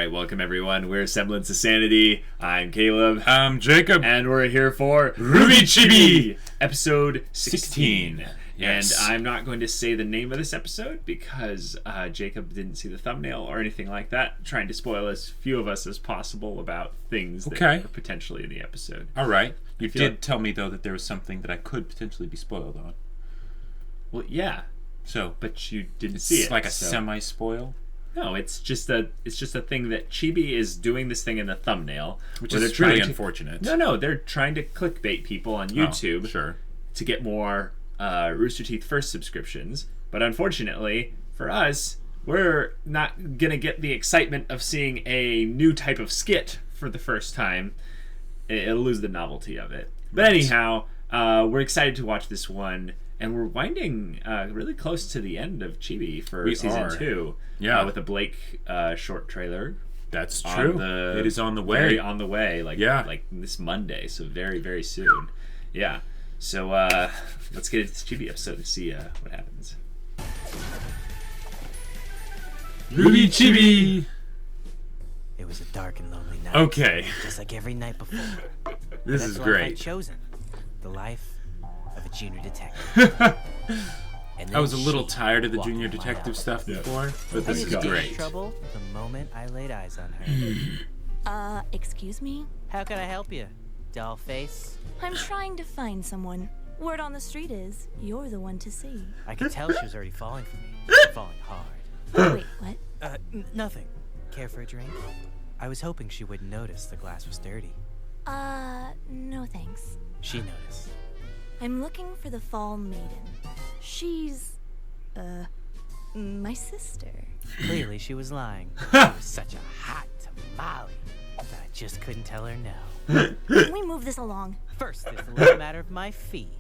Alright, welcome everyone. We're Semblance of Sanity. I'm Caleb. I'm Jacob. And we're here for RWBY Chibi! Episode 16. Yes. And I'm not going to say the name of this episode because Jacob didn't see the thumbnail or anything like that. Trying to spoil as few of us as possible about things that are potentially in the episode. Alright. You did tell me, though, that there was something that I could potentially be spoiled on. Well, yeah. So, but you didn't see it. It's like a semi-spoil? No, it's just a thing that Chibi is doing this thing in the thumbnail, which is really unfortunate. No, they're trying to clickbait people on YouTube to get more Rooster Teeth First subscriptions. But unfortunately for us, we're not gonna get the excitement of seeing a new type of skit for the first time. It'll lose the novelty of it. But anyhow, we're excited to watch this one. And we're winding really close to the end of Chibi for season 2. Yeah. With a Blake short trailer. That's true. It is on the way. Very on the way. Like this Monday. So very, very soon. Yeah. So let's get into this Chibi episode and see what happens. RWBY Chibi! It was a dark and lonely night. Okay. Just like every night before. This is great. I'd chosen. The life of a junior detective. I was a little tired of the junior detective stuff before, but this is great. Trouble the moment I laid eyes on her. Excuse me? How can I help you, doll face? I'm trying to find someone. Word on the street is you're the one to see. I could tell she was already falling for me. Falling hard. Wait, what? Nothing. Care for a drink? I was hoping she wouldn't notice the glass was dirty. No thanks. She noticed. I'm looking for the Fall Maiden. She's, my sister. Clearly she was lying. She was such a hot tamale that I just couldn't tell her no. Can we move this along? First, there's the little matter of my fee.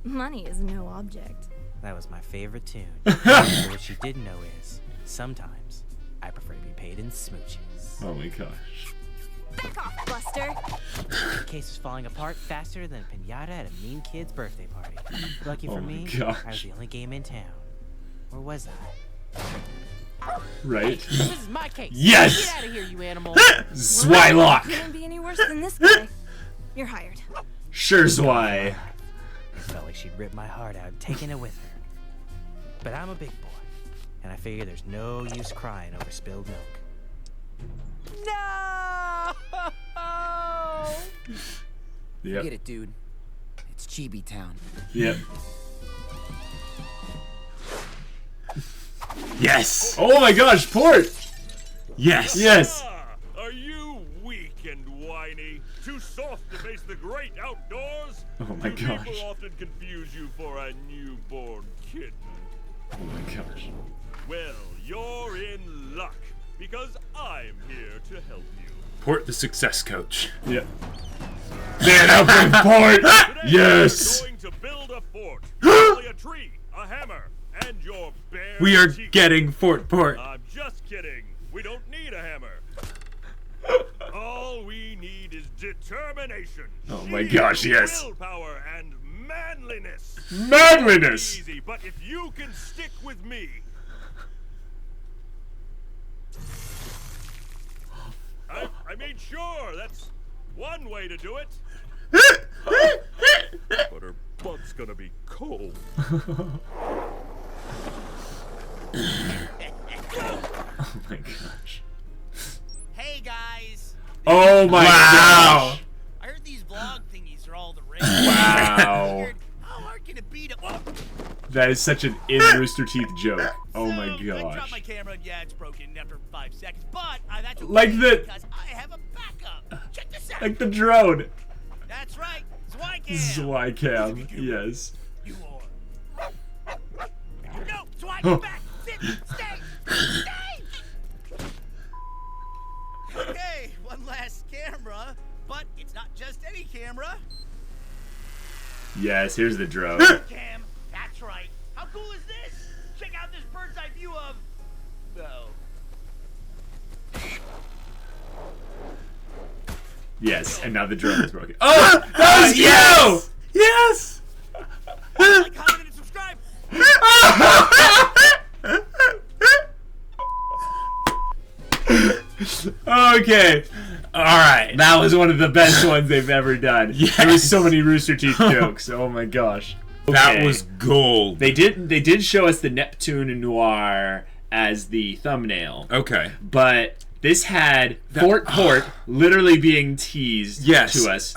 Money is no object. That was my favorite tune. What you didn't know is, sometimes, I prefer to be paid in smooches. Oh my gosh. Back off, Buster. The case was falling apart faster than a piñata at a mean kid's birthday party. Lucky for me, I was the only game in town. Or was I? Right. Hey, this is my case. Yes! Get out of here, you animal. Zwei-lock! Couldn't be any worse than this guy. You're hired. Sure, Zwei. It felt like she'd ripped my heart out and taken it with her. But I'm a big boy, and I figure there's no use crying over spilled milk. No! Yep. Forget it, dude. It's Chibi Town. Yep. Yes! Oh my gosh, Port! Yes! Yes! Are you weak and whiny? Too soft to face the great outdoors? Oh my gosh. People often confuse you for a newborn kitten. Oh my gosh. Well, you're in luck, because I'm here to help you. Port the success coach. Yep. Man, helping Port! Yes! We're going to build a fort. Only a tree, a hammer, and your bare We are cheek. getting Fort Port. I'm just kidding. We don't need a hammer. All we need is determination. Oh my gosh, yes. Willpower and manliness. Manliness! Easy, but if you can stick with me. I mean, sure, that's one way to do it. But her butt's gonna be cold. Oh my gosh. Hey guys! Oh my gosh! I heard these vlog thingies are all the rage. Wow. How hard can it be to? Oh. That is such an in Rooster Teeth joke. Oh my I dropped gosh. my camera and yeah, it's broken after 5 seconds. But that's okay Like the- because I have a backup. Check this out. Like the drone. That's right, Zwei-cam. Zwei-cam, yes. You are. No, Zwei, get back. Sit. Stay. Stay. Okay, one last camera, but it's not just any camera. Yes, here's the drone. Cam, that's right. How cool is this? Check out this bird's eye view of... Oh. Yes, and now the drone is broken. Oh! That was Yes! Yes! Like, comment, and subscribe. Okay. All right. That was one of the best ones they've ever done. Yes. There was so many Rooster Teeth jokes. Oh my gosh. Okay. That was gold. They did show us the Neptune Noir as the thumbnail. Okay. But this had Fort literally being teased to us.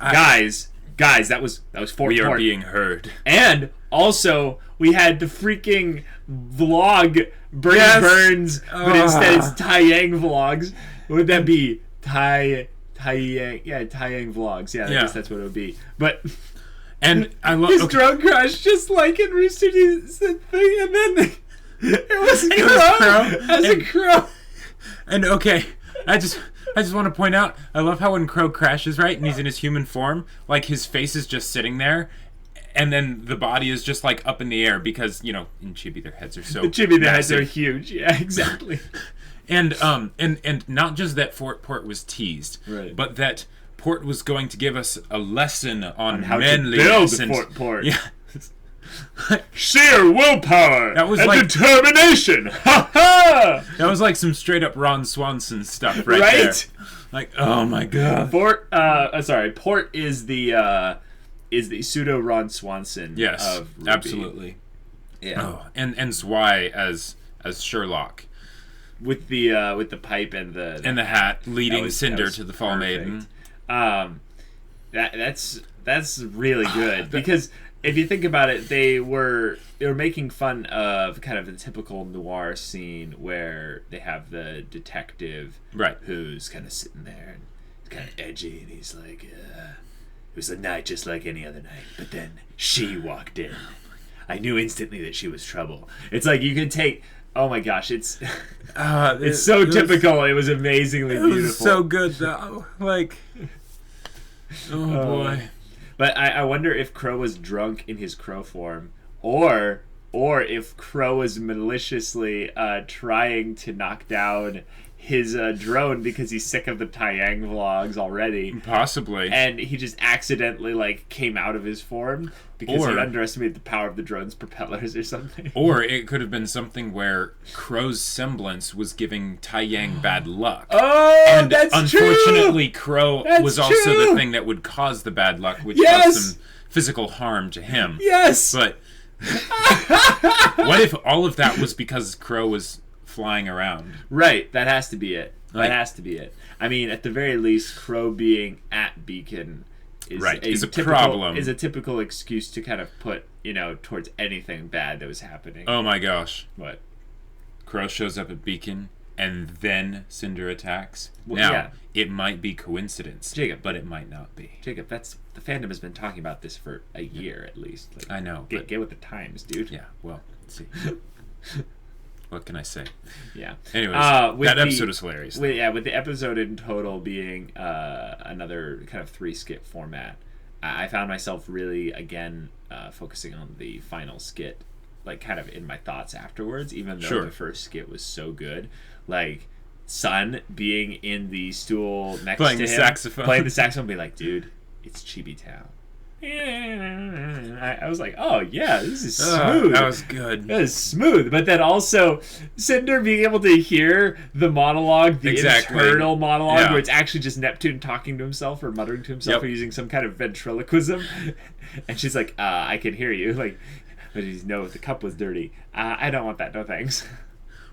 Guys, that was Fort Port. We are being heard. And also, we had the freaking vlog Burns, but instead it's Taiyang vlogs. What would that be? Taiyang? Yeah, Taiyang vlogs. Yeah, I guess that's what it would be. But and I love his drone crash, just like in Rooster Teeth's thing, and then it was Qrow as a Qrow. And okay, I just want to point out, I love how when Qrow crashes, right, and he's in his human form, like his face is just sitting there, and then the body is just like up in the air because, you know, in Chibi their heads are so their heads are huge. Yeah, exactly. And not just that Fort Port was teased, right, but that Port was going to give us a lesson on how manliness to build Fort Port. Yeah. Sheer willpower and determination. Ha ha! That was like some straight up Ron Swanson stuff, right there. Like, oh my god. Port is the pseudo Ron Swanson. Yes, of RWBY. Absolutely. Yeah. Oh, and Zwei as Sherlock with the pipe and the hat leading Cinder to the Fall Maiden. That's really good because if you think about it, they were making fun of kind of the typical noir scene where they have the detective, right, who's kind of sitting there and kind of edgy, and he's like, "It was a night just like any other night, but then she walked in. I knew instantly that she was trouble." It's like you can take. Oh my gosh, it's so typical. It was amazingly beautiful. It was so good though. Like, oh boy. But I wonder if Qrow was drunk in his Qrow form, or if Qrow was maliciously trying to knock down his drone because he's sick of the Taiyang vlogs already. Possibly. And he just accidentally like came out of his form because he underestimated the power of the drone's propellers or something. Or it could have been something where Qrow's semblance was giving Taiyang bad luck. Oh, and that's unfortunately, Qrow was also the thing that would cause the bad luck, which caused some physical harm to him. Yes! But what if all of that was because Qrow was flying around? Right, that has to be it. That has to be it. I mean, at the very least, Qrow being at Beacon is a problem. Is a typical excuse to kind of put, towards anything bad that was happening. Oh my gosh. What? Qrow shows up at Beacon and then Cinder attacks. It might be coincidence, Jacob, but it might not be. Jacob, the fandom has been talking about this for a year at least. Like, I know. Get with the times, dude. Yeah, well, let's see. What can I say? Yeah. Anyways, that episode is hilarious. With the episode in total being another kind of 3-skit format, I found myself really, again, focusing on the final skit, like, kind of in my thoughts afterwards, even though the first skit was so good. Like, Sun being in the stool next to him. Playing the saxophone, be like, dude, it's Chibi Town. I was like, oh yeah, this is smooth. That was good. That is smooth. But then also Cinder being able to hear the monologue, the internal monologue, where it's actually just Neptune talking to himself or muttering to himself or using some kind of ventriloquism. And she's like, I can hear you. Like, but the cup was dirty. I don't want that. No thanks.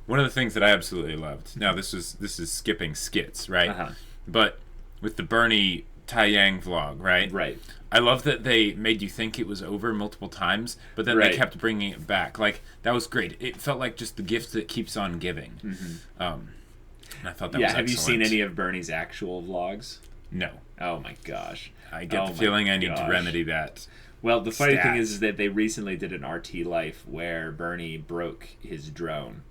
One of the things that I absolutely loved. Now this is skipping skits, right? Uh-huh. But with the Bernie Taiyang vlog, right? Right. I love that they made you think it was over multiple times, but then they kept bringing it back. Like, that was great. It felt like just the gift that keeps on giving. Mm-hmm. And I thought that was excellent. Have you seen any of Bernie's actual vlogs? No. Oh my gosh. I get the feeling I need to remedy that. Well, the funny thing is that they recently did an RT Life where Bernie broke his drone.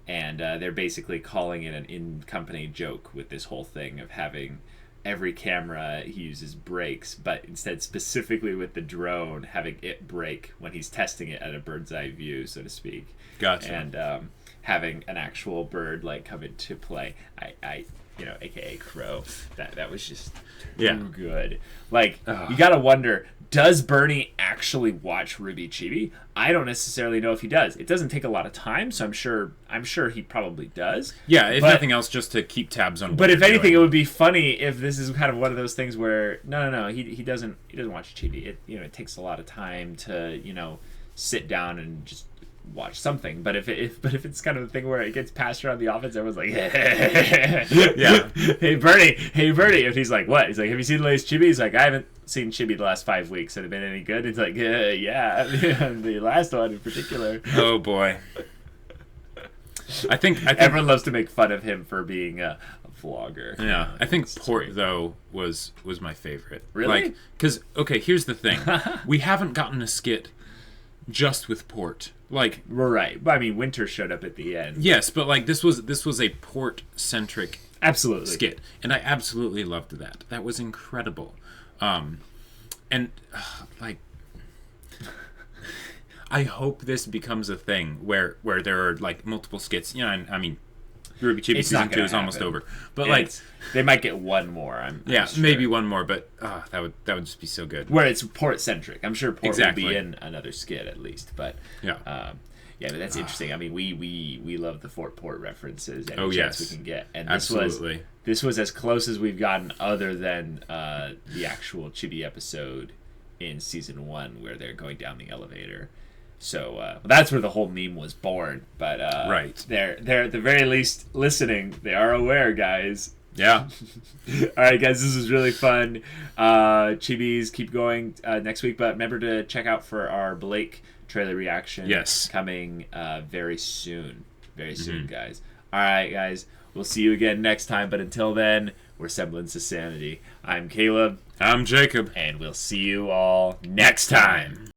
And they're basically calling it an in-company joke with this whole thing of having every camera he uses breaks, but instead specifically with the drone having it break when he's testing it at a bird's eye view, so to speak. Gotcha. And having an actual bird like come into play. aka Qrow. That was just Yeah. too good. Like, you gotta wonder, does Bernie actually watch RWBY Chibi? I don't necessarily know if he does. It doesn't take a lot of time, so I'm sure he probably does. Yeah, if nothing else, just to keep tabs on. But if anything, it would be funny if this is kind of one of those things where no, he doesn't watch Chibi. It takes a lot of time to sit down and just watch something. But if it's kind of a thing where it gets passed around the office, everyone's like, yeah, hey Bernie, if he's like, what? He's like, have you seen the latest Chibi? He's like, I haven't seen Chibi the last 5 weeks. Has it been any good? It's like, yeah, the last one in particular. Oh boy. I think everyone loves to make fun of him for being a vlogger. Yeah, I think Port though was my favorite. Really? Because here's the thing: we haven't gotten a skit just with Port. Like, right. I mean, Winter showed up at the end. Yes, but this was a Port centric skit, and I absolutely loved that. That was incredible. I hope this becomes a thing where there are multiple skits. I mean, RWBY Chibi season 2 is almost over, but they might get one more. I'm sure. Maybe one more, but that would just be so good. Where it's Port centric. I'm sure Port will be in another skit at least, but but that's interesting. I mean, we love the Fort Port references any chance we can get, and this was as close as we've gotten, other than the actual Chibi episode in season 1 where they're going down the elevator. So that's where the whole meme was born. But they're at the very least listening. They are aware, guys. Yeah. All right, guys, this was really fun. Chibis keep going next week, but remember to check out for our Blake trailer reaction. Yes. Coming very soon. Very soon, guys. All right, guys. We'll see you again next time, but until then, we're Semblance of Sanity. I'm Caleb. I'm Jacob. And we'll see you all next time.